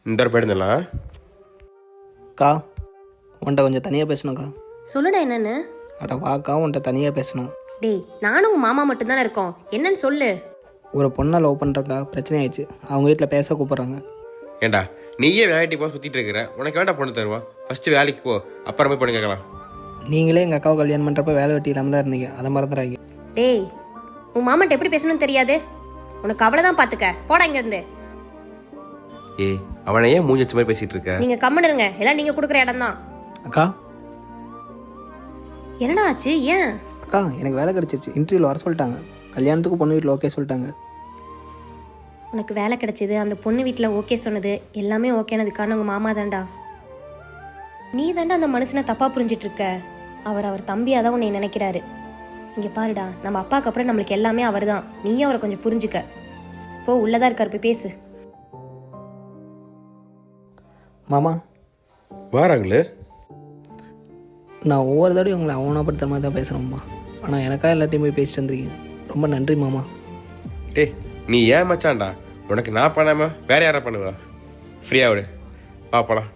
இந்த போயிருந்தலாம். அக்கா உன்ட்ட கொஞ்சம் தனியாக பேசணும்க்கா. சொல்லுடா என்னன்னு. அட வாக்கா உன்ட்ட தனியாக பேசணும். டேய் நானும் உங்கள் மாமா மட்டும்தானே இருக்கோம், என்னன்னு சொல்லு. ஒரு பொண்ணை லவ் பண்ணுறக்கா, பிரச்சனை ஆயிடுச்சு. அவங்க வீட்டில் பேச கூப்பிட்றாங்க. ஏண்டா நீயே வேலைக்கு போக சுற்றிட்டு இருக்கிற, உனக்கு வேண்டாம் பொண்ணு தருவான். ஃபஸ்ட்டு வேலைக்கு போ, அப்புறமே பொண்ணு கேட்கலாம். நீங்களே எங்கள் அக்காவை கல்யாணம் பண்ணுறப்ப வேலை வெட்டி இல்லாமல் தான் இருந்தீங்க, அதை மறந்துடாங்க. டேய் உன் மாமாட்ட எப்படி பேசணும்னு தெரியாது உனக்கு, அவ்வளோதான் பார்த்துக்க, போடா இங்கேருந்து. ஏய் அவனை ஏன் மூஞ்சி வச்ச மாதிரி பேசிகிட்டு இருக்க? நீங்கள் கம்முன்னு இருங்க, எல்லாம் நீங்கள் கொடுக்குற இடம் தான். அக்கா என்னடா ஆச்சு, ஏன்? அக்கா எனக்கு வேலை கிடச்சிருச்சு, இன்டர்வியூவில் வர சொல்லிட்டாங்க. கல்யாணத்துக்கு பொண்ணு வீட்டில் ஓகே சொல்லிட்டாங்க. உனக்கு வேலை கிடைச்சிது, அந்த பொண்ணு வீட்டில் ஓகே சொன்னது எல்லாமே ஓகேனதுக்கான உங்கள் மாமா தான்டா. நீ தாண்டா அந்த மனுஷனை தப்பாக புரிஞ்சிட்டு இருக்க. அவர் தம்பியாக தான் உன்னை நினைக்கிறாரு. இங்கே பாருடா, நம்ம அப்பாவுக்கு அப்புறம் நம்மளுக்கு எல்லாமே அவர் தான். நீயும் அவரை கொஞ்சம் புரிஞ்சுக்க. போ, உள்ளதா இருக்கார், போய் பேசு. மாமா வாராங்களே. நான் ஒவ்வொரு தடவையும் உங்களை அவமானப்படுத்துற மாதிரி தான் பேசுகிறேம்மா. ஆனால் எனக்காக எல்லாத்தையும் போய் பேசிட்டு வந்துருக்கீங்க. ரொம்ப நன்றி மாமா. டே நீ ஏன் மச்சான்டா, உனக்கு நான் பண்ணாமல் வேற யாரா பண்ணுவா? ஃப்ரீயாக விடு, வா போலாம்.